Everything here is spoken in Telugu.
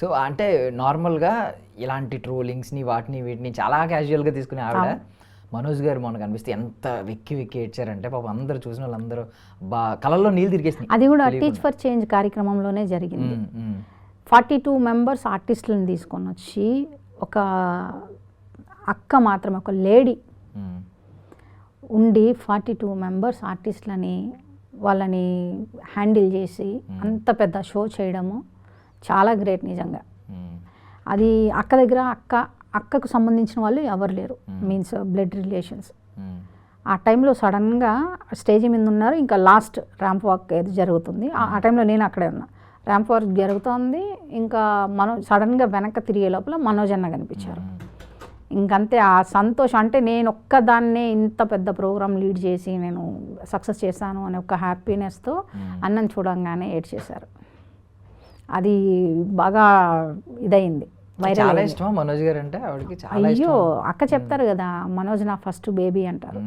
సో అంటే నార్మల్గా ఇలాంటి ట్రోలింగ్స్ని వాటిని వీటిని చాలా క్యాజువల్గా తీసుకునే ఆవిడ మనోజ్ గారు మనకు కనిపిస్తే ఎంత వెక్కి వెక్కి ఏడ్చారంటే పాపం అందరూ చూసిన వాళ్ళందరూ కళ్ళల్లో నీళ్ళు తిరిగేసినాయి. అది కూడా టీచ్ ఫర్ చేంజ్ కార్యక్రమంలోనే జరిగింది. 42 మెంబర్స్ ఆర్టిస్టులను తీసుకొని వచ్చి ఒక అక్క మాత్రమే ఒక లేడీ ఉండి 42 మెంబర్స్ ఆర్టిస్టులని వాళ్ళని హ్యాండిల్ చేసి అంత పెద్ద షో చేయడము చాలా గ్రేట్ నిజంగా. అది అక్క దగ్గర అక్కకు సంబంధించిన వాళ్ళు ఎవరు లేరు, మీన్స్ బ్లడ్ రిలేషన్స్. ఆ టైంలో సడన్గా స్టేజ్ మీద ఉన్నారు, ఇంకా లాస్ట్ ర్యాంప్ వాక్ ఏది జరుగుతుంది ఆ టైంలో నేను అక్కడే ఉన్నా. ర్యాంప్ వాక్ జరుగుతోంది, ఇంకా సడన్గా వెనక్కి తిరిగే లోపల మనోజ్ అన్న కనిపించారు. ఇంకంతే ఆ సంతోషం, అంటే నేను ఒక్కదాన్నే ఇంత పెద్ద ప్రోగ్రామ్ లీడ్ చేసి నేను సక్సెస్ చేశాను అనే ఒక హ్యాపీనెస్తో అన్నం చూడంగానే ఏడ్చేశారు. అది బాగా ఇదయింది, వైరల్. మనోజ్ గారు అంటే ఆవిడకి చాలా అయ్యో అక్క చెప్తారు కదా, మనోజ్ నా ఫస్ట్ బేబీ అంటారు.